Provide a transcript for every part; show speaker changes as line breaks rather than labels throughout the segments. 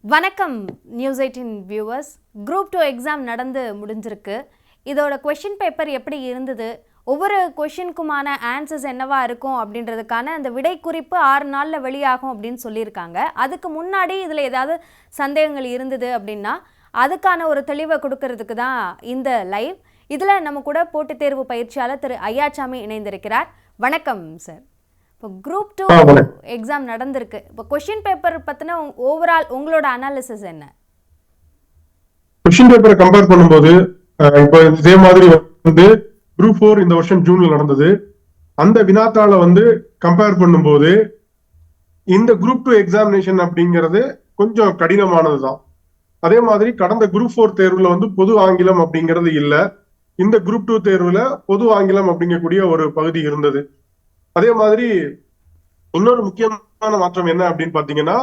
வணக்கம் news 18 viewers. Group 2 exam நடந்து முடிஞ்சிருக்கு. இதோட கொஷின் பேப்பர் எப்படி இருந்தது, ஒவ்வொரு கொஷினுக்குமான ஆன்சர்ஸ் என்னவா இருக்கும் அப்படின்றதுக்கான அந்த விடை குறிப்பு 6 நாளில் வெளியாகும் அப்படின்னு சொல்லியிருக்காங்க. அதுக்கு முன்னாடி இதில் ஏதாவது சந்தேகங்கள் இருந்தது அப்படின்னா அதுக்கான ஒரு தெளிவை கொடுக்கறதுக்கு தான் இந்த லைவ். இதில் நம்ம கூட போட்டித் தேர்வு பயிற்சியாளர் திரு ஐயாச்சாமி இணைந்திருக்கிறார். வணக்கம் சார். இப்போ குரூப் 2 எக்ஸாம் நடந்திருக்கு. இப்போ கொஷின் பேப்பர் பற்றின ஓவரால் உங்களோட அனாலிசிஸ் என்ன?
கொஷின் பேப்பரை கம்பேர் பண்ணும்போது இப்போ இதே மாதிரி வந்து குரூப் 4 இந்த வருஷம் ஜூன்ல நடந்தது. அந்த வினாத்தாள வந்து கம்பேர் பண்ணும்போது இந்த குரூப் 2 எக்ஸாமினேஷன் அப்படிங்கிறது கொஞ்சம் கடினமானதுதான். அதே மாதிரி கடந்த குரூப் 4 தேர்வுல வந்து பொது ஆங்கிலம் அப்படிங்கிறது இல்ல. இந்த குரூப் 2 தேர்வுல பொது ஆங்கிலம் அப்படிங்கக்கூடிய ஒரு பகுதி இருந்தது. அதே மாதிரி இன்னொரு முக்கியமான மாற்றம் என்ன அப்படின்னு பாத்தீங்கன்னா,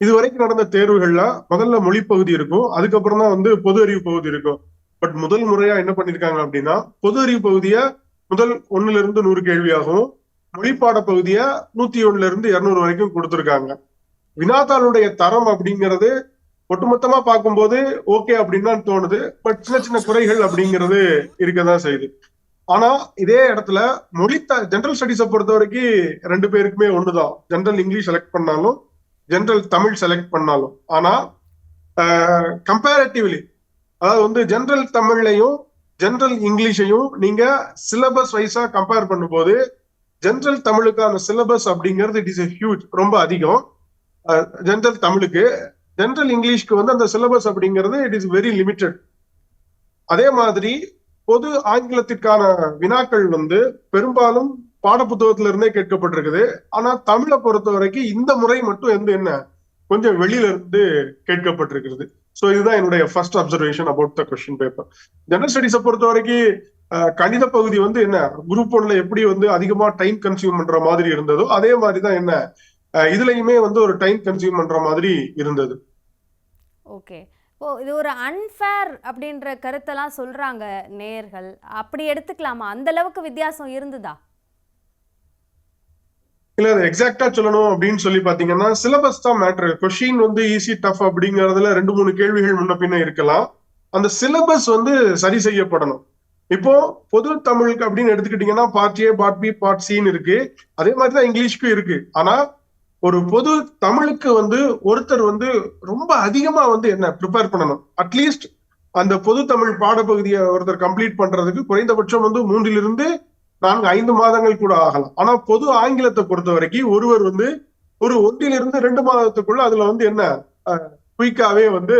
இதுவரைக்கும் நடந்த தேர்வுகள்ல முதல்ல மொழி பகுதி இருக்கும், அதுக்கப்புறம் தான் வந்து பொது அறிவு பகுதி இருக்கும். பட் முதல் முறையா என்ன பண்ணிருக்காங்க அப்படின்னா, பொது அறிவு பகுதிய முதல் 1ல இருந்து 100 கேள்வியாகவும் மொழிப்பாட பகுதிய 101ல இருந்து 200 வரைக்கும் கொடுத்திருக்காங்க. வினாத்தாளுடைய தரம் அப்படிங்கிறது ஒட்டுமொத்தமா பார்க்கும்போது ஓகே அப்படின்னு தான் தோணுது. பட் சின்ன சின்ன குறைகள் அப்படிங்கிறது இருக்கதான் செய்யுது. ஆனா இதே இடத்துல ஜெனரல் ஸ்டடிஸை பொறுத்த வரைக்கும் 2 பேருக்குமே ஒண்ணுதான். ஜெனரல் இங்கிலீஷ் செலக்ட் பண்ணாலும் ஜெனரல் தமிழ் செலக்ட் பண்ணாலும். ஆனா கம்பேரிட்டிவ்லி, அதாவது வந்து ஜெனரல் தமிழையும் ஜெனரல் இங்கிலீஷையும் நீங்க சிலபஸ் வைஸா கம்பேர் பண்ணும்போது ஜெனரல் தமிழுக்கான சிலபஸ் அப்படிங்கிறது இட் இஸ் ஹியூஜ், ரொம்ப அதிகம். ஜெனரல் தமிழுக்கு, ஜெனரல் இங்கிலீஷ்க்கு வந்து அந்த சிலபஸ் அப்படிங்கிறது இட் இஸ் வெரி லிமிட்டட். அதே மாதிரி பொது ஆங்கிலத்திற்கான வினாக்கள் வந்து பெரும்பாலும் பாடப்புத்தகத்துல இருந்தே கேட்கப்பட்டிருக்குது. ஆனா தமிழை பொறுத்த வரைக்கும் இந்த முறை மட்டும் என்ன கொஞ்சம் வெளியில இருந்து கேட்கப்பட்டிருக்கிறது. சோ இதுதான் என்னுடைய first observation about the question paper. General ஸ்டடிஸை பொறுத்த வரைக்கும் கணித பகுதி வந்து குரூப் 1ல எப்படி வந்து அதிகமா டைம் கன்சியூம் பண்ற மாதிரி இருந்ததோ அதே மாதிரிதான் இதுலயுமே வந்து ஒரு டைம் கன்சியூம் பண்ற மாதிரி இருந்தது.
ஓகே. ஓ, இது ஒரு அன்ஃபேர் அப்படின்ற கருத்தெல்லாம் சொல்றாங்க நேயர்கள். அப்படி எடுத்துக்கலாமா? அந்த அளவுக்கு வித்தியாசம் இருந்ததா?
இல்ல, எக்ஸாக்டா சொல்லணும் அப்படின்னு சொல்லி பாத்தீங்கன்னா சிலபஸ் தான் மேட்டர். கொஸ்டின் வந்து ஈஸி டஃப் அப்படிங்கறதுல 2-3 கேள்விகள் முன்ன பின்ன இருக்கலாம். அந்த சிலபஸ் வந்து சரி செய்யப்படணும். இப்போ பொது தமிழுக்கு அப்படின்னு எடுத்துக்கிட்டீங்கன்னா part A, part B, part சின்னு இருக்கு. அதே மாதிரிதான் இங்கிலீஷ்க்கும் இருக்கு. ஆனா ஒரு பொது தமிழுக்கு வந்து ஒருத்தர் வந்து ரொம்ப அதிகமா வந்து ப்ரிப்பேர் பண்ணணும். அட்லீஸ்ட் அந்த பொது தமிழ் பாடப்பகுதியை ஒருத்தர் கம்ப்ளீட் பண்றதுக்கு குறைந்தபட்சம் வந்து 3 to 5 மாதங்கள் கூட ஆகலாம். ஆனா பொது ஆங்கிலத்தை பொறுத்த வரைக்கும் ஒருவர் வந்து ஒரு 1 to 2 மாதத்துக்குள்ள அதுல வந்து குயிக்காவே வந்து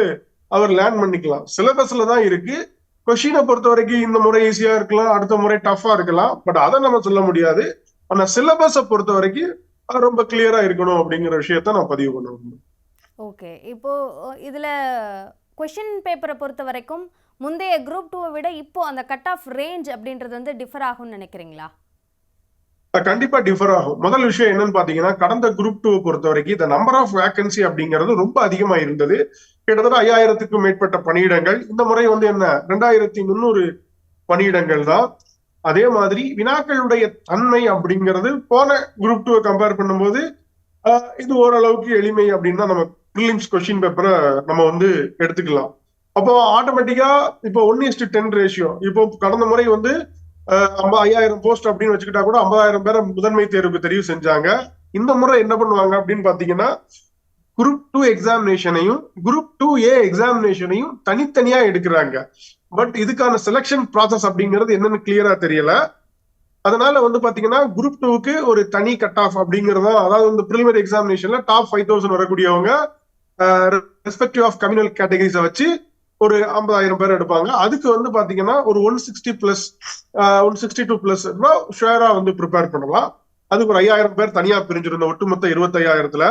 அவர் லேர்ன் பண்ணிக்கலாம். சிலபஸ்ல தான் இருக்கு. கொஸ்டினை பொறுத்த வரைக்கும் இந்த முறை ஈஸியா இருக்கலாம், அடுத்த முறை டஃபா இருக்கலாம். பட் அதை நம்ம சொல்ல முடியாது. ஆனா சிலபஸை பொறுத்த வரைக்கும் ரொம்ப கிளியரா இருக்கணும் அப்படிங்கிற விஷயத்த நான் பதிவு பண்ணுவேன்.
ஓகே. இப்போ இதுல கொஷின் பேப்பரை பொறுத்த வரைக்கும் முந்தைய குரூப் 2 விட இப்போ அந்த கட் ஆஃப் ரேஞ்ச் அப்படின்றது வந்து டிஃபர் ஆகும்னு நினைக்கிறீங்களா?
கண்டிப்பா டிஃபர் ஆகும். முதல் விஷயம் என்னன்னு பாத்தீங்கன்னா, கடந்த குரூப் 2 பொறுத்த வரைக்கும் இந்த நம்பர் ஆஃப் வேகன்சி அப்படிங்கிறது ரொம்ப அதிகமா இருந்தது. கிட்டத்தட்ட 5000க்கும் மேற்பட்ட பணியிடங்கள். இந்த முறை வந்து 2300 பணியிடங்கள் தான். அதே மாதிரி வினாக்களுடைய தன்மை அப்படிங்கிறது போன குரூப் 2 கம்பேர் பண்ணும்போது இது ஓரளவுக்கு எளிமை அப்படின்னா நம்ம ப்ரிலிம்ஸ் கொஸ்டின் பேப்பரை நம்ம வந்து எடுத்துக்கலாம். அப்போ ஆட்டோமேட்டிக்கா இப்போ 1:10 ரேஷியோ. இப்போ கடந்த முறை வந்து 5000 போஸ்ட் அப்படின்னு வச்சுக்கிட்டா கூட 50,000 பேரை முதன்மை தேர்வுக்கு தெரிவு செஞ்சாங்க. இந்த முறை என்ன பண்ணுவாங்க அப்படின்னு பாத்தீங்கன்னா, குரூப் 2 எக்ஸாமினேஷனையும் குரூப் 2A எக்ஸாமினேஷனையும் தனித்தனியா எடுக்கிறாங்க. பட் இதுக்கான செலக்ஷன் ப்ராசஸ் அப்படிங்கிறது என்னன்னு கிளியரா தெரியல. அதனால வந்து பாத்தீங்கன்னா குரூப் 2க்கு ஒரு தனி கட் ஆஃப் அப்படிங்கறதா, அதாவது வந்து பிரிலிமினரி எக்ஸாமினேஷன்ல டாப் 5000 வரக்கூடியவங்க ரெஸ்பெக்டிவ் ஆஃப் கம்யூனல் கேட்டகரிஸை வச்சு ஒரு 50,000 பேர் எடுப்பாங்க. அதுக்கு வந்து பாத்தீங்கன்னா ஒரு 162 ஷேரா வந்து ப்ரிப்பேர் பண்ணலாம். அதுக்கு ஒரு 5000 பேர் தனியா பிரிஞ்சிருந்த ஒட்டுமொத்த 25,000ல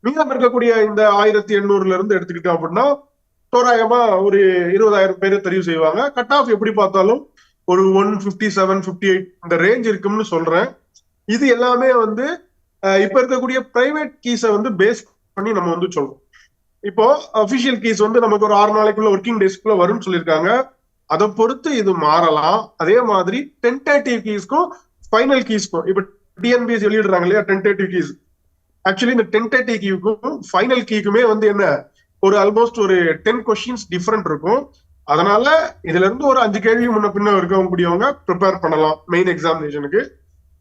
மீதம் இருக்கக்கூடிய இந்த 1800ல இருந்து எடுத்துக்கிட்டோம் அப்படின்னா தோராயமா ஒரு 20,000 பேர் தெரிவு செய்வாங்க. கட் ஆஃப் எப்படி பார்த்தாலும் ஒரு 157, 58 இந்த ரேஞ்ச் இருக்கும்னு சொல்றேன். இது எல்லாமே வந்து இப்ப இருக்கக்கூடிய பிரைவேட் கீஸை வந்து பேஸ் பண்ணி நம்ம வந்து சொல்றோம். இப்போ அபிஷியல் கீஸ் வந்து நமக்கு ஒரு 6 நாளைக்குள்ள ஒர்க்கிங் டேஸ்க்குள்ள வரும்னு சொல்லியிருக்காங்க. அதை பொறுத்து இது மாறலாம். அதே மாதிரி டென்டேட்டிவ் கீஸ்க்கும் ஃபைனல் கீஸ்க்கும் இப்ப டிஎன்பிஎஸ் வெளியிடுறாங்க இல்லையா டென்டேட்டிவ் கீஸ். ஆக்சுவலி இந்த டென்டேட்டிவ் கீக்கும் ஃபைனல் கீக்குமே வந்து ஒரு ஆல்மோஸ்ட் ஒரு 10 கொஸ்டின்ஸ் டிஃபரெண்ட் இருக்கும். அதனால இதுல இருந்து ஒரு 5 கேள்வி முன்ன பின்ன இருக்கக்கூடியவங்க ப்ரிப்பேர் பண்ணலாம் மெயின் எக்ஸாமினேஷனுக்கு.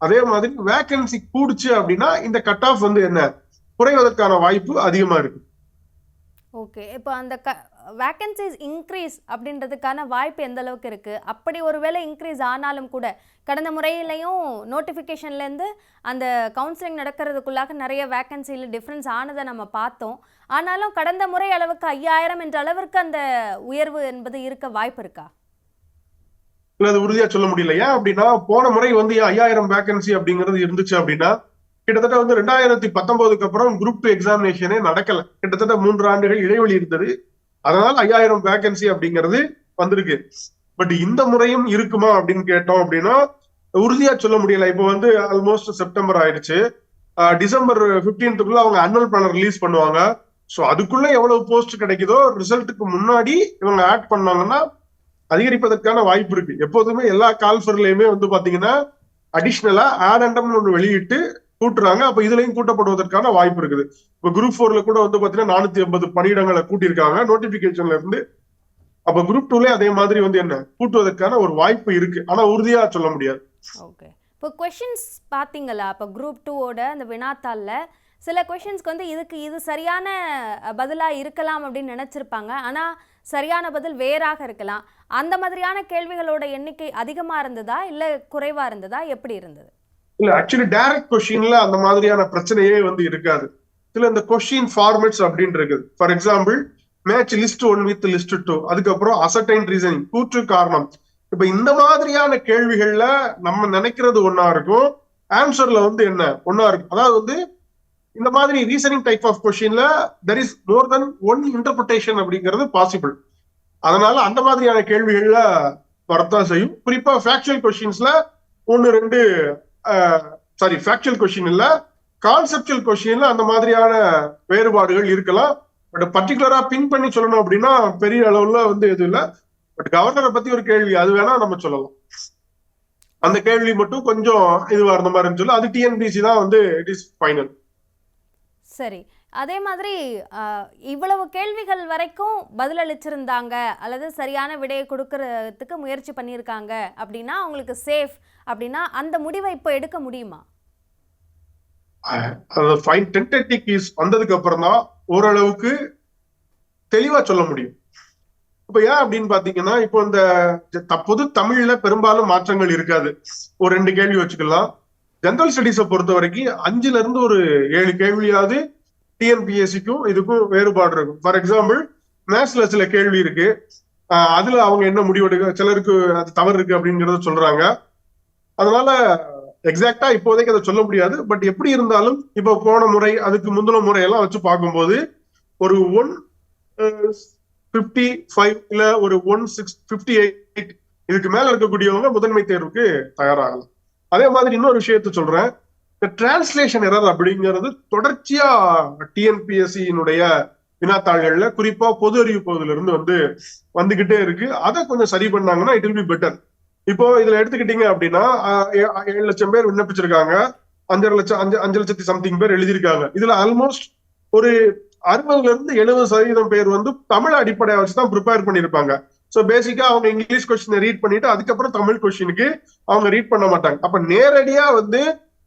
அதே மாதிரி வேகன்சி கூடுச்சு அப்படின்னா இந்த கட் ஆஃப் வந்து என்ன குறைவதற்கான வாய்ப்பு அதிகமா இருக்கு.
ஓகே, இப்போ அந்த வேக்கன்சிஸ் இன்க்ரீஸ் அப்படின்றதுக்கான வாய்ப்பு எந்த அளவுக்கு இருக்குது? அப்படி ஒருவேளை இன்க்ரீஸ் ஆனாலும் கூட கடந்த முறையிலையும் நோட்டிஃபிகேஷன்லேருந்து அந்த கவுன்சிலிங் நடக்கிறதுக்குள்ளாக நிறைய வேக்கன்சியில் டிஃப்ரென்ஸ் ஆனதை நம்ம பார்த்தோம். ஆனாலும் கடந்த முறை அளவுக்கு 5000 என்ற அளவிற்கு அந்த உயர்வு என்பது இருக்க வாய்ப்பு இருக்கா?
இல்ல அது உறுதியா சொல்ல முடியல. ஏன் அப்படின்னா போன முறை வந்து 5000 வேகன்சி அப்படிங்கிறது இருந்துச்சு அப்படின்னா கிட்டத்தட்ட வந்து 2019க்கு அப்புறம் குரூப் 2 எக்ஸாமினேஷனே நடக்கல. கிட்டத்தட்ட 3 ஆண்டுகள் இடைவெளி இருந்தது. அதனால 5000 வேகன்சி அப்படிங்கிறது வந்திருக்கு. பட் இந்த முறையும் இருக்குமா அப்படின்னு கேட்டோம் அப்படின்னா உறுதியா சொல்ல முடியல. இப்போ வந்து ஆல்மோஸ்ட் செப்டம்பர் ஆயிடுச்சு. டிசம்பர் 15க்குள்ள அவங்க அனுவல் பிளான் ரிலீஸ் பண்ணுவாங்க. ஸோ அதுக்குள்ள எவ்வளவு போஸ்ட் கிடைக்குதோ ரிசல்ட்டுக்கு முன்னாடி இவங்க ஆட் பண்ணாங்கன்னா அதிகரிப்பதற்கான வாய்ப்பு இருக்கு. எப்போதுமே எல்லா கால்ஃபர்லயுமே வந்து பாத்தீங்கன்னா அடிஷ்னலா ஆடண்டம்னு ஒண்ணு வெளியிட்டு கூட்டுறாங்க. அப்ப இதுலயும் கூட்டப்படுவதற்கான வாய்ப்பு இருக்குது. இப்ப குரூப் 4ல கூட வந்து பாத்தீங்கன்னா 480 பணியிடங்களை கூட்டியிருக்காங்க நோட்டிபிகேஷன்ல இருந்து. அப்ப குரூப் 2ல அதே மாதிரி வந்து என்ன கூட்டுவதற்கான ஒரு வாய்ப்பு இருக்கு. ஆனா உறுதியா சொல்ல முடியாது.
ஓகே, இப்போ கொஷின்ஸ் பார்த்தீங்களா? இப்போ குரூப் 2ஓட அந்த வினாத்தாளில் சில கொஷின்ஸ்க்கு வந்து இது சரியான பதிலாக இருக்கலாம் அப்படின்னு நினச்சிருப்பாங்க. ஆனால் சரியான பதில் வேறாக இருக்கலாம். அந்த மாதிரியான கேள்விகளோட எண்ணிக்கை அதிகமாக இருந்ததா இல்லை குறைவாக இருந்ததா? எப்படி இருந்தது?
இல்ல ஆக்சுவலி டைரக்ட் கொஸ்டின்ல அந்த மாதிரியான பிரச்சனையே வந்து இருக்காது. இதுல இந்த கொஸ்டின் ஃபார்மேட்ஸ் அப்படின்னு இருக்குது. For example match list 1 with list 2, அதுக்கப்புறம் அசர்டைன் ரீசனிங் கூற்று காரணம். இப்ப இந்த மாதிரியான கேள்விகள்ல நம்ம நினைக்கிறது ஒன்னா இருக்கும், ஆன்சர்ல வந்து என்ன ஒன்னா இருக்கும். அதாவது வந்து இந்த மாதிரி ரீசனிங் டைப் ஆஃப் கொஸ்டின்ல there is more then one interpretation அப்படிங்கிறது பாசிபிள். அதனால அந்த மாதிரியான கேள்விகள்ல வரத்தான் செய்யும். குறிப்பா ஃபேக்சுவல் கொஸ்டின்ஸ்ல 1-2 சாரி ஃபேக்சுவல் கொஸ்டின் இல்ல கான்செப்டுவல் கொஸ்டின்ல அந்த மாதிரியான வேறுபாடுகள் இருக்கலாம். பட் பர்டிகுலரா பின் பண்ணி சொல்லணும் அப்படின்னா பெரிய அளவுல வந்து எதுவும் இல்லை. பட் கவர்னரை பத்தி ஒரு கேள்வி அது வேணா நம்ம சொல்லலாம். அந்த கேள்வி மட்டும் கொஞ்சம் இதுவா இருந்த மாதிரி சொல்லலாம். அது டிஎன்பிசி தான் வந்து இட் இஸ் ஃபைனல்.
சரி, அதே மாதிரி இவ்வளவு கேள்விகள் வரைக்கும் பதிலளிச்சிருந்தாங்க அல்லது சரியான விடையை கொடுக்கறதுக்கு முயற்சி பண்ணியிருக்காங்க அப்படின்னா அவங்களுக்கு சேஃப் அப்படின்னா அந்த முடிவை இப்போ எடுக்க முடியுமா?
டென்டேட்டிவ் கீஸ் வந்ததுக்கு அப்புறம் தான் ஓரளவுக்கு தெளிவா சொல்ல முடியும். இப்ப ஏன் அப்படின்னு பாத்தீங்கன்னா இப்போ இந்த பொது தமிழ்ல பெரும்பாலும் மாற்றங்கள் இருக்காது. ஒரு 2 கேள்வி வச்சுக்கலாம். ஜெனரல் ஸ்டடீஸை பொறுத்த வரைக்கும் 5ல இருந்து ஒரு 7 கேள்வியாவது டிஎன்பிஎஸ்சிக்கும் இதுக்கும் வேறுபாடு இருக்கும். ஃபார் எக்ஸாம்பிள் மேத்ஸ்ல சில கேள்வி இருக்கு, அதுல அவங்க என்ன முடிவெடுக்க சிலருக்கு அது தவறு இருக்கு அப்படிங்கறத சொல்றாங்க. அதனால எக்ஸாக்டா இப்போதைக்கு அதை சொல்ல முடியாது. பட் எப்படி இருந்தாலும் இப்ப போன முறை அதுக்கு முந்தின முறையெல்லாம் வச்சு பார்க்கும்போது ஒரு 155 இல்ல ஒரு 1658 இதுக்கு மேல இருக்கக்கூடியவங்க முதன்மை தேர்வுக்கு தயாராகலாம். அதே மாதிரி இன்னொரு விஷயத்த சொல்றேன், இந்த டிரான்ஸ்லேஷன் எரர் அப்படிங்கிறது தொடர்ச்சியா டிஎன்பிஎஸ்சியினுடைய வினாத்தாள்கள்ல குறிப்பா பொது அறிவு பகுதியில இருந்து வந்துகிட்டே இருக்கு. அதை கொஞ்சம் சரி பண்ணாங்கன்னா இட் வில் பி பெட்டர். இப்போ இதுல எடுத்துக்கிட்டீங்க அப்படின்னா 7 லட்சம் பேர் விண்ணப்பிச்சிருக்காங்க, 5 லட்சத்தி சம்திங் பேர் எழுதியிருக்காங்க. இதுல ஆல்மோஸ்ட் ஒரு 60ல இருந்து 70% பேர் தமிழ் அடிப்படையை வச்சுதான் ப்ரிப்பேர் பண்ணிருப்பாங்க. சோ பேசிக்கா அவங்க இங்கிலீஷ் கொஸ்டினை ரீட் பண்ணிட்டு அதுக்கப்புறம் தமிழ் கொஸ்டினுக்கு அவங்க ரீட் பண்ண மாட்டாங்க. அப்ப நேரடியா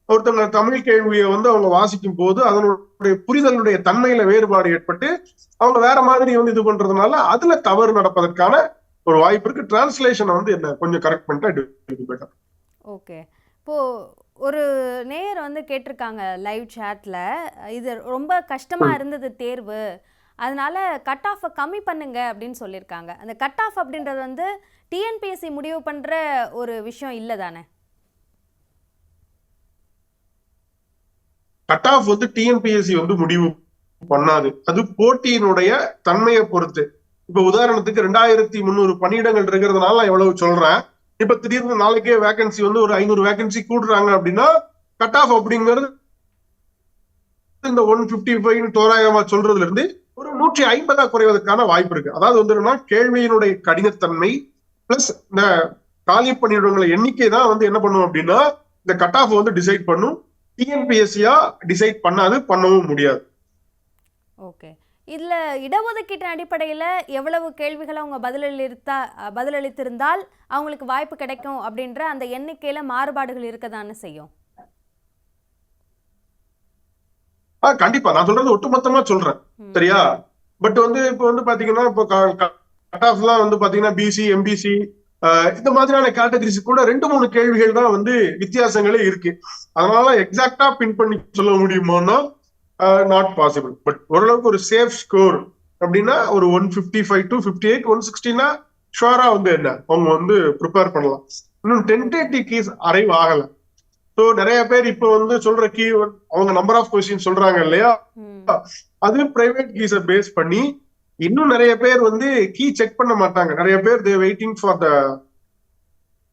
ஒருத்தவங்க தமிழ் கேள்வியை அவங்க வாசிக்கும் போது அதனுடைய புரிதலுடைய தன்மையில வேறுபாடு ஏற்பட்டு அவங்க வேற மாதிரி இது பண்றதுனால அதுல தவறு நடப்பதற்கான ஒரு வாய்ப்பு இருக்கு. டிரான்ஸ்லேஷனை என்ன கொஞ்சம் கரெக்ட் பண்ணிட்டா.
ஓகே, இப்போ ஒரு நேயர் கேட்டிருக்காங்க லைவ் சாட்ல, இது ரொம்ப கஷ்டமா இருந்தது தேர்வு, அதனால கட் ஆஃபை கம்மி பண்ணுங்க அப்படின்னு சொல்லியிருக்காங்க. அந்த கட் ஆஃப் அப்படின்றது டிஎன்பிஎஸ்சி முடிவு பண்ற ஒரு விஷயம் இல்லை தானே?
கட் ஆஃப் டிஎன்பிஎஸ்சி முடிவு பண்ணாது. அது போட்டியினுடைய தன்மையை பொறுத்து. இப்ப உதாரணத்துக்கு 2300 பணியிடங்கள் இருக்கிறதுனால நான் எவ்வளவு சொல்றேன். இப்ப திடீர்னு நாளைக்கே வேகன்சி ஒரு 500 வேகன்சி கூடுறாங்க அப்படின்னா கட் ஆஃப் அப்படிங்கிறது இந்த 155 தோராயமா சொல்றதுல இருந்து ஒரு 150 குறைவதற்கான வாய்ப்பு இருக்கு. அதாவது கேள்வியினுடைய கடினத்தன்மை பிளஸ் இந்த காலி பணியிடங்களை எண்ணிக்கை தான் என்ன பண்ணும் அப்படின்னா இந்த கட் ஆஃப் டிசைட் பண்ணும். டிஎன்பிஎஸ்சியா டிசைட் பண்ணாது, பண்ணவும் முடியாது.
ஓகே, இதில் இடஒதுக்கீட்டின் அடிப்படையில் எவ்வளவு கேள்விகளை அவங்க பதிலளித்திருந்தால் அவங்களுக்கு வாய்ப்பு கிடைக்கும் அப்படின்ற அந்த எண்ணிக்கையில் மாறுபாடுகள் இருக்கதானே செய்யும்.
கண்டிப்பா நான் சொல்றது ஒட்டுமொத்தமா சொல்றேன், சரியா? பட் வந்து இப்போ வந்து பாத்தீங்கன்னா இப்போ கட் ஆஃப்லாம் வந்து பாத்தீங்கன்னா பிசி எம்பிசி இந்த மாதிரியான கேட்டகரிஸ் கூட 2-3 கேள்விகள் தான் வந்து வித்தியாசங்களே இருக்கு. அதனால எக்ஸாக்டா பின் பண்ணி சொல்ல முடியுமான்னா நாட் பாசிபிள். பட் ஓரளவுக்கு ஒரு சேஃப் ஸ்கோர் அப்படின்னா ஒரு 155 to 58 160னா ஷுவரா வந்து என்ன அவங்க வந்து ப்ரிப்பேர் பண்ணலாம். இன்னும் டென்டேட்டிவ் கீஸ் அரைவ் ஆகல. ஸோ நிறைய பேர் இப்போ வந்து சொல்ற கீ அவங்க நம்பர் ஆஃப் கொஸ்டின் சொல்றாங்க இல்லையா, அது பிரைவேட் கீஸை பேஸ் பண்ணி இன்னும் நிறைய பேர் வந்து கீ செக் பண்ண மாட்டாங்க. நிறைய பேர் they waiting for the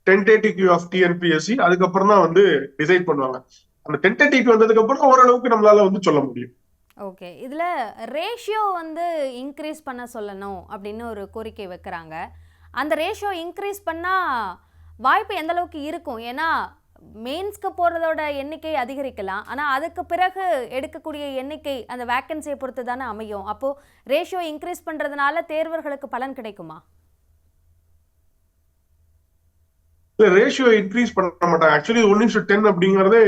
tentative queue of TNPSC, அதுக்கப்புறம் தான் வந்து டிசைட் பண்ணுவாங்க. அந்த டென்டேட்டிவ் வந்ததுக்கு அப்புறம் ஓரளவுக்கு நம்மளால வந்து சொல்ல முடியும்.
ஓகே, இதில் ரேஷியோ வந்து இன்க்ரீஸ் பண்ண சொல்லணும் அப்படின்னு ஒரு கோரிக்கை வைக்கிறாங்க. அந்த ரேஷியோ இன்க்ரீஸ் பண்ணால் வாய்ப்பு எந்த அளவுக்கு இருக்கும்? ஏன்னா மெயின்ஸ்க்கு போகிறதோட எண்ணிக்கை அதிகரிக்கலாம், ஆனால் அதுக்கு பிறகு எடுக்கக்கூடிய எண்ணிக்கை அந்த வேக்கன்சியை பொறுத்து தானே அமையும். அப்போது ரேஷியோ இன்க்ரீஸ் பண்ணுறதுனால தேர்வர்களுக்கு பலன் கிடைக்குமா?
இல்ல, ரேஷியோ இன்க்ரீஸ் பண்ண மாட்டாங்க. ஆக்சுவலி 1:10 அப்படிங்கறதே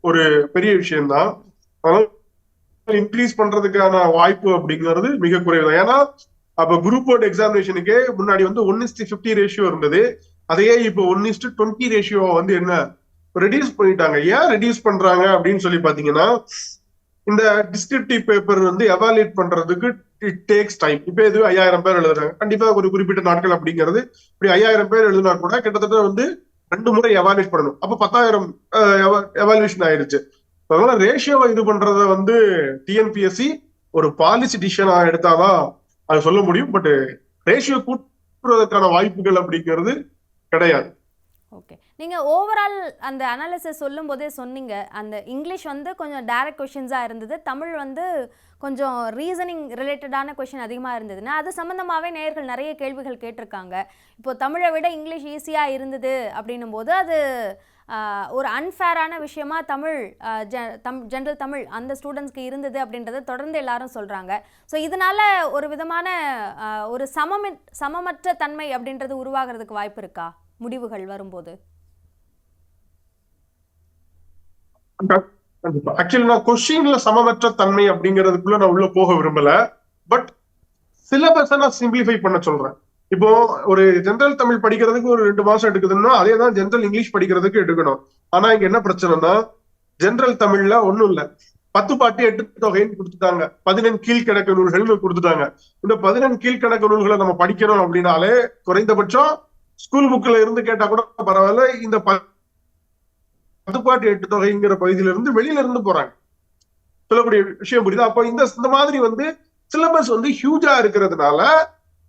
ஒரு பெரிய விஷயம் தான். இன்க்ரீஸ் பண்றதுக்கான வாய்ப்பு அப்படிங்கிறது மிக குறைவு. ஏன்னா அப்ப குரூப் போர்ட் எக்ஸாமினேஷனுக்கு முன்னாடி வந்து 1:50 ரேஷியோ இருந்தது. அதையே இப்போ 1:20 ரேஷியோ வந்து என்ன ரெடியூஸ் பண்ணிட்டாங்க. ஏன் ரெடியூஸ் பண்றாங்க அப்படின்னு சொல்லி பாத்தீங்கன்னா, இந்த டிஸ்கிரிப்டிவ் பேப்பர் வந்து எவாலுவேட் பண்றதுக்கு இட் டேக்ஸ் டைம். இப்ப இது 5000 பேர் எழுதுறாங்க, கண்டிப்பா ஒரு குறிப்பிட்ட நாட்கள் அப்படிங்கிறது. இப்படி 5000 பேர் எழுதினா கூட கிட்டத்தட்ட வந்து 2 முறை எவாலுவேட் பண்ணணும். அப்ப 10,000 எவாலுவேஷன் ஆயிடுச்சு. அதனால ரேஷியோவை இது பண்றத வந்து டிஎன்பிஎஸ்சி ஒரு பாலிசி டிசிஷனா எடுத்தாதான் அது சொல்ல முடியும். பட் ரேஷியோ கூட்டுறதுக்கான வாய்ப்புகள் அப்படிங்கிறது கிடையாது.
ஓகே, நீங்கள் ஓவரால் அந்த அனாலிசிஸ் சொல்லும் போதே சொன்னீங்க, அந்த இங்கிலீஷ் வந்து கொஞ்சம் டைரக்ட் கொஷின்ஸாக இருந்தது, தமிழ் வந்து கொஞ்சம் ரீசனிங் ரிலேட்டடான கொஷின் அதிகமாக இருந்ததுன்னா அது சம்மந்தமாகவே நேயர்கள் நிறைய கேள்விகள் கேட்டிருக்காங்க. இப்போது தமிழை விட இங்கிலீஷ் ஈஸியாக இருந்தது அப்படின்னும் போது அது ஒரு அன்ஃபேரான விஷயமா ஜென்ரல் தமிழ் அந்த ஸ்டூடெண்ட்ஸ்க்கு இருந்தது அப்படின்றத தொடர்ந்து எல்லாரும் சொல்கிறாங்க. ஸோ இதனால ஒரு விதமான ஒரு சமமற்ற தன்மை அப்படின்றது உருவாகிறதுக்கு வாய்ப்பு இருக்கா முடிவுகள் வரும்போது?
ஆக்சுவலி நான் கொஸ்டின்ல சமமற்ற தன்மை அப்படிங்கிறதுக்குள்ள நான் உள்ள போக விரும்பல. பட் சிலபஸ் நான் சிம்பிளிஃபை பண்ண சொல்றேன். இப்போ ஒரு ஜென்ரல் தமிழ் படிக்கிறதுக்கு ஒரு 2 மாசம் எடுக்குதுன்னா அதே தான் ஜென்ரல் இங்கிலீஷ் படிக்கிறதுக்கு எடுக்கணும். ஆனா இங்க என்ன பிரச்சனைனா, ஜென்ரல் தமிழ்ல ஒண்ணும் இல்ல, 10 பாட்டு 8 தொகைன்னு கொடுத்துட்டாங்க, 14 கீழ்கணக்கு நூல்கள்னு கொடுத்துட்டாங்க. இந்த 14 கீழ்கணக்கு நூல்களை நம்ம படிக்கணும் அப்படின்னாலே குறைந்தபட்சம் ஸ்கூல் புக்ல இருந்து கேட்டா கூட பரவாயில்ல, இந்த 10 பாட்டு 8 தொகைங்கிற பகுதியில இருந்து வெளியில இருந்து போறாங்க. சொல்லக்கூடிய விஷயம் புரியுதா? அப்போ இந்த மாதிரி வந்து சிலபஸ் வந்து ஹியூஜா இருக்கிறதுனால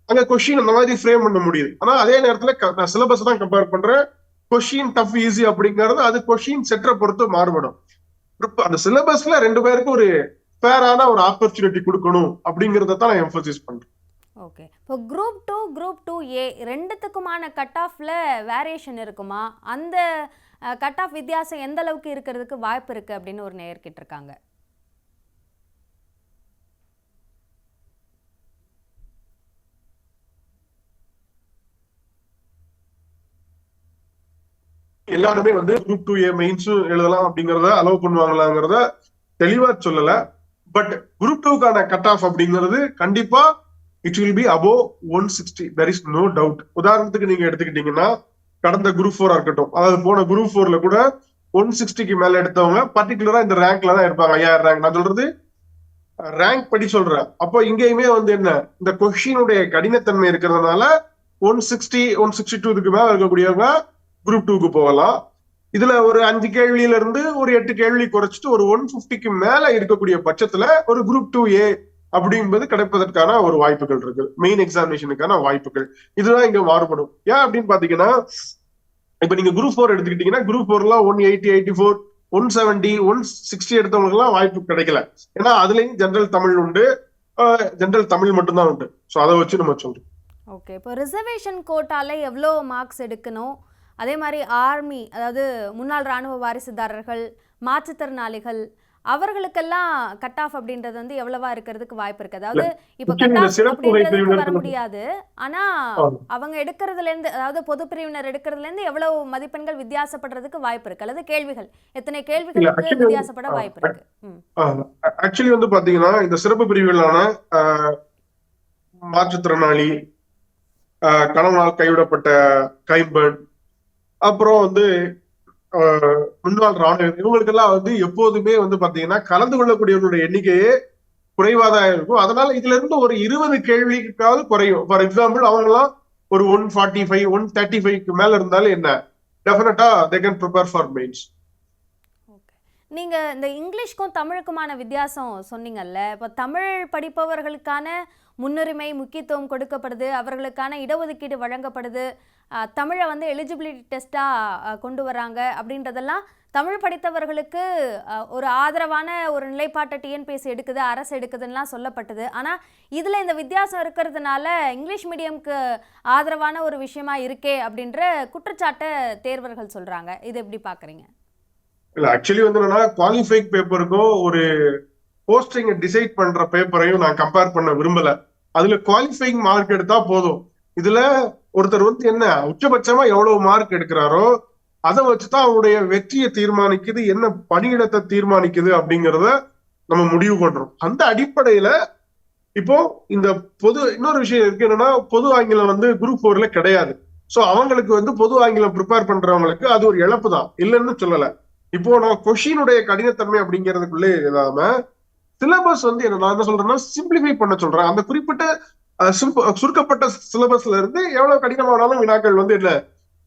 அங்க கொஸ்டின் அந்த மாதிரி ஃப்ரேம் பண்ண முடியுது. ஆனா அதே நேரத்துல நான் சிலபஸ் தான் கம்பேர் பண்றேன். கொஸ்டின் டஃப் ஈஸி அப்படிங்கிறது அது கொஸ்டின் செட்டை பொறுத்து மாறுபடும். அந்த சிலபஸ்ல 2 பேருக்கு ஒரு ஃபேரான ஒரு ஆப்பர்ச்சுனிட்டி கொடுக்கணும் அப்படிங்கறத தான் நான் எம்பசிஸ் பண்றேன்.
ஓகே, இப்போ குரூப் 2 குரூப் 2A ரெண்டுத்துக்குமான கட் ஆஃப்ல வேரியேஷன் இருக்குமா? அந்த கட் ஆஃப் வித்தியாசம் எந்த அளவுக்கு இருக்கிறதுக்கு வாய்ப்பு இருக்கு அப்படின்னு ஒரு நேயர் கேட்டிருக்காங்க.
எல்லாருமே வந்து குரூப் 2A மெயின்ஸும் எழுதலாம் அப்படிங்கறத அலோவ் பண்ணுவாங்களாங்கிறத தெளிவா சொல்லல. பட் குரூப் 2க்கான கட் ஆஃப் அப்படிங்கிறது கண்டிப்பா it will be above 160. there is no doubt. உதாரணத்துக்கு நீங்க எடுத்துக்கிட்டீங்கன்னா கடந்த குரூப் 4 இருக்கட்டும், அதாவது போன குரூப் 4ல கூட 160க்கு மேல எடுத்தவங்க பர்டிகுலரா இந்த ரேங்க்ல தான் இருப்பாங்க. 5000 ரேங்க் நான் சொல்றது ரேங்க் படி சொல்றேன். அப்போ இங்கேயுமே வந்து என்ன, இந்த கொஸ்டினுடைய கடினத்தன்மை இருக்கிறதுனால 160 162க்கு மேல இருக்கக்கூடியவங்க குரூப் 2க்கு போகலாம். இதுல ஒரு 5 கேள்வியில இருந்து ஒரு 8 கேள்வி குறைச்சிட்டு ஒரு 150க்கு மேல இருக்கக்கூடிய பட்சத்துல ஒரு குரூப் 2A அப்படின்பது கிடைப்பதற்கான ஒரு வாய்ப்புகள் இருக்கு. மெயின் எக்ஸாமினேஷனுக்கான வாய்ப்புகள் இதுதான் இங்க மாறுபடும். ஏன் அப்படின்னு பாத்தீங்கன்னா, இப்ப நீங்க குரூப் 4 எடுத்துக்கிட்டீங்கன்னா குரூப் 4லாம் 180 84 170 160 எடுத்தவங்களுக்கு எல்லாம் வாய்ப்பு கிடைக்கல. ஏன்னா அதுலயும் ஜென்ரல் தமிழ் உண்டு, ஜென்ரல் தமிழ் மட்டும்தான் உண்டு. ஸோ அதை வச்சு நம்ம சொல்றோம்.
ஓகே, இப்போ ரிசர்வேஷன் கோட்டால எவ்வளோ மார்க்ஸ் எடுக்கணும், அதே மாதிரி ஆர்மி அதாவது முன்னாள் இராணுவ வாரிசுதாரர்கள், மாற்றுத்திறனாளிகள், அவர்களுக்கெல்லாம் கட் ஆஃப் அப்படின்றது வந்து எவ்வளவா இருக்கிறதுக்கு வாய்ப்பு இருக்கு?
இல்ல
அதாவது இப்போ
முக்கியம்
கட்
இந்த
ஆஃப்
சிறப்பு வகை
அப்படின்றதுக்கு வர
பிரிவினர்
முடியாது. ஆனா அவங்க எடுக்கிறதுல இருந்து, அதாவது பொது பிரிவினர் எடுக்கிறதுல இருந்து எவ்வளவு மதிப்பெண்கள் வித்தியாசப்படுறதுக்கு வாய்ப்பு இருக்கு, அல்லது கேள்விகள் எத்தனை
இல்ல
கேள்விகளுக்கு
ஆக்சுவலி
வித்தியாசப்பட வாய்ப்பு இருக்கு? ம்.
ஆக்சுவலி வந்து பாத்தீங்கன்னா இந்த சிறப்பு பிரிவுகளான மாற்றுத்திறனாளி, கணவனால் கைவிடப்பட்ட கைம்பெண், அப்புறம் வந்து முன்னாள் ராணுவ இவங்களுக்கெல்லாம் வந்து எப்போதுமே வந்து பாத்தீங்கன்னா கலந்து கொள்ளக்கூடியவர்களுடைய எண்ணிக்கையே குறைவாதான் இருக்கும். அதனால இதுல இருந்து ஒரு 20 கேள்விக்காவது குறையும். ஃபார் எக்ஸாம்பிள் அவங்க எல்லாம் ஒரு 145 135க்கு மேல இருந்தாலும் என்ன டெஃபினட்டா they can prepare for mains.
Okay. நீங்க இந்த இங்கிலீஷ்க்கும் தமிழுக்குமான வித்தியாசம் சொன்னீங்கல்ல. இப்போ தமிழ் படிப்பவர்களுக்கான முன்னுரிமை முக்கியத்துவம் கொடுக்கப்படுது, அவர்களுக்கான இடஒதுக்கீடு வழங்கப்படுது, தமிழை வந்து எலிஜிபிலிட்டி டெஸ்ட்டாக கொண்டு வராங்க அப்படின்றதெல்லாம் தமிழ் படித்தவர்களுக்கு ஒரு ஆதரவான ஒரு நிலைப்பாட்டை டிஎன்பிஎஸ்சி எடுக்குது, அரசு எடுக்குதுன்னெலாம் சொல்லப்பட்டது. ஆனால் இதில் இந்த வித்தியாசம் இருக்கிறதுனால இங்கிலீஷ் மீடியம்க்கு ஆதரவான ஒரு விஷயமா இருக்கே அப்படின்ற குற்றச்சாட்டை தேர்வர்கள் சொல்கிறாங்க. இது எப்படி பார்க்குறீங்க?
இல்ல ஆக்சுவலி வந்து என்னன்னா குவாலிஃபைங் பேப்பருக்கும் ஒரு போஸ்டிங் டிசைட் பண்ற பேப்பரையும் நான் கம்பேர் பண்ண விரும்பல. அதுல குவாலிஃபைங் மார்க் எடுத்தா போதும். இதுல ஒருத்தர் வந்து என்ன உச்சபட்சமா எவ்வளவு மார்க் எடுக்கிறாரோ அதை வச்சுதான் அவருடைய வெற்றியை தீர்மானிக்குது, என்ன பணியிடத்தை தீர்மானிக்குது அப்படிங்கிறத நம்ம முடிவு பண்றோம். அந்த அடிப்படையில இப்போ இந்த இன்னொரு விஷயம் இருக்கு என்னன்னா, பொது ஆங்கிலம் வந்து குரூப் 4ல கிடையாது. சோ அவங்களுக்கு வந்து பொது ஆங்கிலம் ப்ரிப்பேர் பண்றவங்களுக்கு அது ஒரு இழப்பு தான், இல்லைன்னு சொல்லல. இப்போ நான் கொஷினுடைய கடினத்தன்மை அப்படிங்கிறதுக்குள்ளே இல்லாம சிலபஸ் வந்து நான் என்ன சொல்றேன்னா சிம்பிளிஃபை பண்ண சொல்றேன். அந்த குறிப்பிட்ட சுருக்கப்பட்ட சிலபஸ்ல இருந்து எவ்வளவு கடினமானாலும் வினாக்கள் வந்து என்ன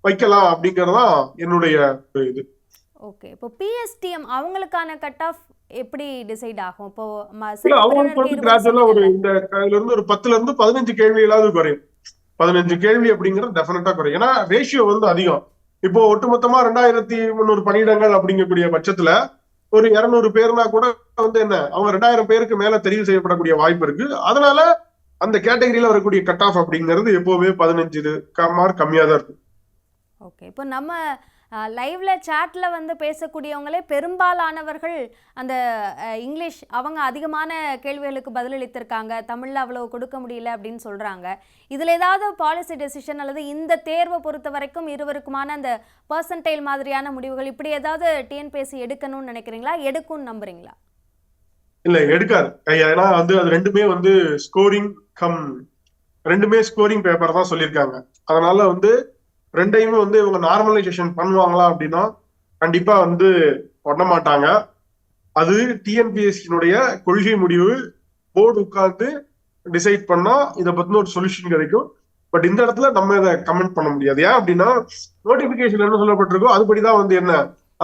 வைக்கலாம் அப்படிங்கறதா என்னுடைய இது.
ஓகே. இப்போ பிஎஸ்டிஎம் அவங்களுக்கான கட் ஆஃப் எப்படி டிசைட் ஆகும்? இப்போ
அவங்களுக்கு வந்து கிராஜுவலா ஒரு இந்த இதுல இருந்து ஒரு 10ல இருந்து 15 கேள்விகளாவது குறையும். 15 கேள்வி அப்படிங்கிறது டெஃபினட்டா குறையும். ஏன்னா ரேஷியோ வந்து அதிகம். இப்போ ஒட்டுமொத்தமா 2300 பணியிடங்கள் அப்படிங்கக்கூடிய பட்சத்துல ஒரு 200 பேர்னா கூட வந்து என்ன அவங்க 2000 பேருக்கு மேல தெரிவு செய்யப்படக்கூடிய வாய்ப்பு இருக்கு. அதனால அந்த கேட்டகரியில வரக்கூடிய கட் ஆஃப் அப்படிங்கிறது எப்பவுமே 15 மார்க் கம்மியா தான் இருக்கும்.
ஓகே. இப்போ நம்ம லைவ்ல சாட்ல வந்து பேசக்கூடியவங்களே பெரும்பாலானவர்கள் அந்த இங்கிலீஷ் அவங்க அதிகமான கேள்விகளுக்கு பதிலளித்திருக்காங்க, தமிழ்ல அவ்வளவு கொடுக்க முடியல அப்படின்னு சொல்றாங்க. இதுல ஏதாவது பாலிசி டெசிஷன் அல்லது இந்த தேர்வை பொறுத்த வரைக்கும் இருவருக்குமான அந்த பர்சன்டைல் மாதிரியான முடிவுகள் இப்படி ஏதாவது டிஎன்பிஎஸ்சி எடுக்கணும்னு நினைக்கிறீங்களா, எடுக்கும்னு நம்புறீங்களா?
இல்ல எடுக்காது. ஏன்னா வந்து அது ரெண்டுமே வந்து ரெண்டுமே ஸ்கோரிங் பேப்பர் தான் சொல்லியிருக்காங்க. அதனால வந்து ரெண்டையுமே வந்து இவங்க நார்மலைசேஷன் பண்ணுவாங்களா அப்படின்னா கண்டிப்பா வந்து பண்ண மாட்டாங்க. அது டிஎன்பிஎஸ்சியினுடைய கொள்கை முடிவு. போர்டு உட்கார்ந்து டிசைட் பண்ணா இதை பத்தின ஒரு சொல்யூஷன் கிடைக்கும். பட் இந்த இடத்துல நம்ம இதை கமெண்ட் பண்ண முடியாது. ஏன் அப்படின்னா நோட்டிபிகேஷன் என்ன சொல்லப்பட்டிருக்கோ அதுபடிதான் வந்து என்ன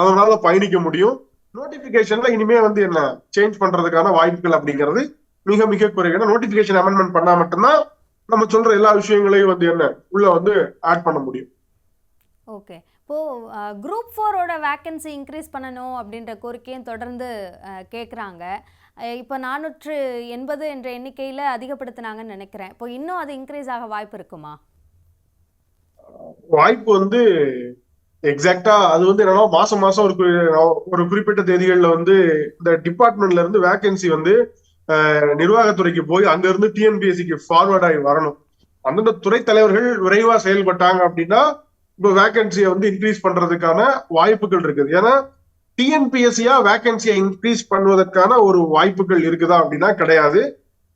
அதனால பயணிக்க முடியும். நோட்டிபிகேஷன்ல இனிமே வந்து என்ன சேஞ்ச் பண்றதுக்கான வாய்ப்புகள் அப்படிங்கிறது மிக மிக குறைவு. நோட்டிபிகேஷன் அமெண்ட்மெண்ட் பண்ணா மட்டும்தான் நம்ம சொல்ற எல்லா விஷயங்களையும் வந்து என்ன உள்ள வந்து ஆட் பண்ண முடியும்.
ஓகே. இப்போது குரூப் 4ஓட வேக்கன்சி இன்க்ரீஸ் பண்ணணும் அப்படின்ற கோரிக்கையும் தொடர்ந்து கேட்குறாங்க. இப்போ 480 என்ற எண்ணிக்கையில் அதிகப்படுத்தினாங்கன்னு நினைக்கிறேன். இப்போ இன்னும் அது இன்க்ரீஸ் ஆக வாய்ப்பு இருக்குமா?
வாய்ப்பு வந்து எக்ஸாக்டா அது வந்து என்னன்னா மாசம் மாசம் ஒரு குறிப்பிட்ட தேதிகள்ல வந்து இந்த டிபார்ட்மெண்ட்ல இருந்து வேகன்சி வந்து நிர்வாகத்துறைக்கு போய் அங்க இருந்து டிஎன்பிஎஸ்சிக்கு ஃபார்வர்ட் ஆகி வரணும். அந்தந்த துறை தலைவர்கள் விரைவா செயல்பட்டாங்க அப்படின்னா இப்போ வேகன்சியை வந்து இன்க்ரீஸ் பண்றதுக்கான வாய்ப்புகள் இருக்குது. ஏன்னா டிஎன்பிஎஸ்சியா வேகன்சியை இன்க்ரீஸ் பண்ணுவதற்கான ஒரு வாய்ப்புகள் இருக்குதா அப்படின்னா கிடையாது.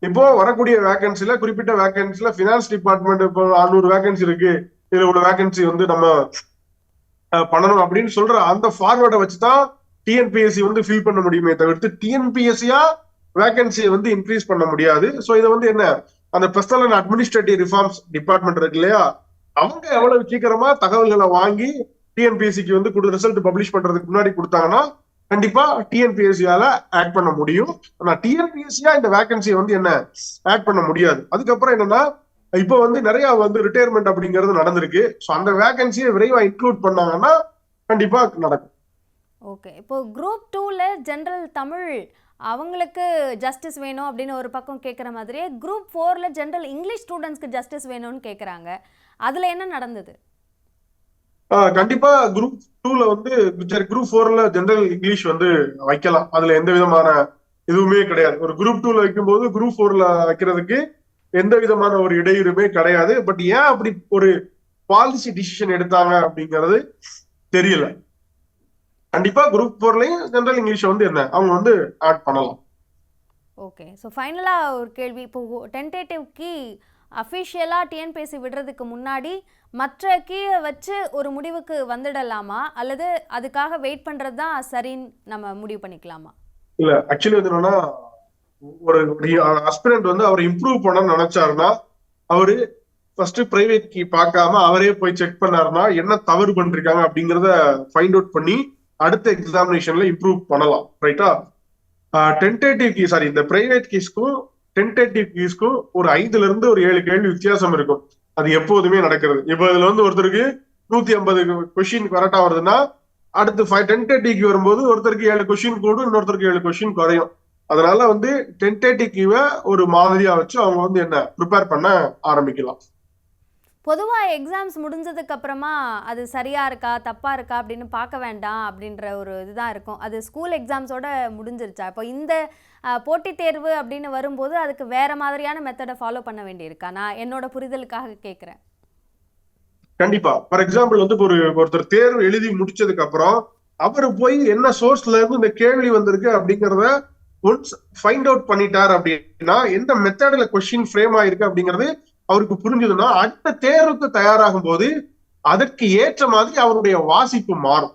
இப்போ வரக்கூடிய வேகன்சில குறிப்பிட்ட வேகன்சில பினான்ஸ் டிபார்ட்மெண்ட் இப்போ 600 வேகன்சி இருக்கு, இதுல ஒரு வேகன்சி வந்து நம்ம பண்ணணும் அப்படின்னு சொல்ற அந்த ஃபார்வர்டை வச்சுதான் டிஎன்பிஎஸ்சி வந்து ஃபில் பண்ண முடியுமே தவிர்த்து டிஎன்பிஎஸ்சியா வேகன்சியை வந்து இன்க்ரீஸ் பண்ண முடியாது. ஸோ இதை வந்து என்ன அந்த personal and administrative reforms department இருக்கு இல்லையா, அவங்க எவ்வளவு சீக்கிரமா தகவல்களை வாங்கி டிஎன்பிஎஸ்சிக்கு வந்து ரிசல்ட் பப்ளிஷ் பண்றதுக்கு முன்னாடி கொடுத்தாங்கன்னா கண்டிப்பா டிஎன்பிஎஸ்சியால ஆட் பண்ண முடியும். ஆனா டிஎன்பிஎஸ்சியா இந்த வேகன்சியை வந்து என்ன ஆட் பண்ண முடியாது. அதுக்கப்புறம் என்னன்னா இப்போ வந்து நிறைய வந்து ரிட்டையர்மெண்ட் அப்படிங்கிறது நடந்திருக்கு. ஸோ அந்த வேகன்சியை விரைவா இன்க்ளூட் பண்ணாங்கன்னா கண்டிப்பா நடக்கும்.
ஓகே. இப்போ குரூப் 2ல ஜெனரல் தமிழ் அவங்களுக்கு ஜஸ்டிஸ் வேணும் அப்படின்னு ஒரு பக்கம் கேட்குற மாதிரியே குரூப் 4ல ஜெனரல் இங்கிலீஷ் ஸ்டூடெண்ட்ஸ்க்கு ஜஸ்டிஸ் வேணும்னு கேட்குறாங்க. அதுல என்ன நடந்தது?
கண்டிப்பா குரூப் 2ல வந்து குரூப் 4ல ஜெனரல் இங்கிலீஷ் வந்து வைக்கலாம். அதுல எந்த விதமான இதுவுமே கிடையாது. ஒரு குரூப் 2ல வைக்கும்போது குரூப் 4ல வைக்கிறதுக்கு எந்த விதமான ஒரு இடையூறுமே கிடையாது. பட் ஏன் அப்படி ஒரு பாலிசி டிசிஷன் எடுத்தாங்க அப்படிங்கிறது தெரியல. கண்டிப்பா குரூப் 4லயும் ஜெனரல் இங்கிலீஷ் வந்து என்ன அவங்க வந்து ஆட் பண்ணலாம்.
ஓகே. ஸோ ஃபைனலாக ஒரு கேள்வி. இப்போ டென்டேட்டிவ் கீ அஃபிஷியலாக டிஎன்பிஎஸ்சி விடுறதுக்கு முன்னாடி மற்ற கீயை வச்சு ஒரு முடிவுக்கு வந்துடலாமா, அல்லது அதுக்காக வெயிட் பண்ணுறது தான் சரின்னு நம்ம முடிவு பண்ணிக்கலாமா?
இல்ல ஆக்சுவலி வந்து என்னன்னா, ஒரு அஸ்பிரண்ட் வந்து அவர் இம்ப்ரூவ் பண்ணணும்னு நினைச்சாருன்னா அவரு ஃபர்ஸ்ட் பிரைவேட் கீ பார்க்காம அவரே போய் செக் பண்ணாருன்னா என்ன தவறு பண்ணிருக்காங்க அப்படிங்கறத ஃபைண்ட் அவுட் பண்ணி அடுத்த எக்ஸாமினேஷன்ல இம்ப்ரூவ் பண்ணலாம். ரைட்டா? டென்டேட்டிவ் கீ சாரி இந்த பிரைவேட் கீஸ்க்கும் டென்டேட்டிவ் கீஸ்க்கும் ஒரு 5ல இருந்து ஒரு 7 கேள்வி வித்தியாசம் இருக்கும். அது எப்போதுமே நடக்கிறது. இப்போ இதுல வந்து ஒருத்தருக்கு 150 கொஸ்டின் கரெக்டா வருதுன்னா அடுத்து டென்டேட்டிவ் வரும்போது ஒருத்தருக்கு 7 கொஸ்டின் கூடும், இன்னொருத்தருக்கு 7 கொஸ்டின் குறையும். அதனால வந்து டென்டேட்டிவ் ஒரு மாதிரியா வச்சு அவங்க வந்து என்ன ப்ரிப்பேர் பண்ண ஆரம்பிக்கலாம்.
பொதுவாக எக்ஸாம்ஸ் முடிஞ்சதுக்கு அப்புறமா அது சரியா இருக்கா தப்பா இருக்கா அப்படின்னு பார்க்க வேண்டாம் அப்படின்ற ஒரு இதுதான் இருக்கும். அது ஸ்கூல் எக்ஸாம்ஸோட முடிஞ்சிருச்சா? இப்போ இந்த போட்டித் தேர்வு அப்படின்னு வரும்போது அதுக்கு வேற மாதிரியான மெத்தடை ஃபாலோ பண்ண வேண்டியிருக்கா? நான் என்னோட புரிதலுக்காக கேட்குறேன்.
கண்டிப்பா. ஃபார் எக்ஸாம்பிள் வந்து ஒருத்தர் தேர்வு எழுதி முடிச்சதுக்கு அப்புறம் அவரு போய் என்ன சோர்ஸ்ல இருந்து இந்த கேள்வி வந்திருக்கு அப்படிங்கறத ஒன்ஸ் ஃபைண்ட் அவுட் பண்ணிட்டார் அப்படின்னா எந்த மெத்தட்ல கொஸ்டின் ஃப்ரேம் ஆயிருக்கு அப்படிங்கிறது அவருக்கு புரிஞ்சதுன்னா அடுத்த தேர்வுக்கு தயாராகும் போது அதற்கு ஏற்ற மாதிரி அவருடைய வாசிப்பு மாறும்.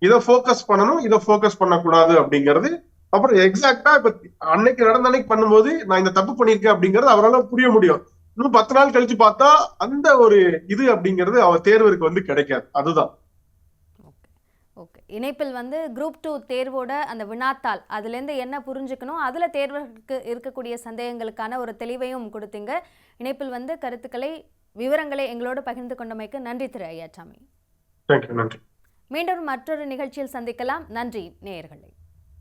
இதை ஃபோக்கஸ் பண்ணணும், இதை ஃபோக்கஸ் பண்ணக்கூடாது அப்படிங்கிறது அப்புறம் எக்ஸாக்டா இப்ப அன்னைக்கு நடந்த அன்னைக்கு பண்ணும்போது நான் இந்த தப்பு பண்ணிருக்கேன் அப்படிங்கறது அவரால் புரிய முடியும். இன்னும் 10 நாள் கழிச்சு பார்த்தா அந்த ஒரு இது அப்படிங்கிறது அவர் தேர்விற்கு வந்து கிடைக்காது. அதுதான்.
ஓகே. ஓகே. இணைப்பில் வந்து குரூப் 2 தேர்வோட அந்த வினாத்தாள் அதுலேருந்து என்ன புரிஞ்சுக்கணும், அதில் தேர்வுக்கு இருக்கக்கூடிய சந்தேகங்களுக்கான ஒரு தெளிவையும் கொடுத்தீங்க. இணைப்பில் வந்து கருத்துக்களை விவரங்களை எங்களோடு பகிர்ந்து கொண்டமைக்கு நன்றி திரு ஐயாச்சாமி.
தேங்க்யூ. நன்றி.
மீண்டும் மற்றொரு நிகழ்ச்சியில் சந்திக்கலாம். நன்றி நேயர்களே.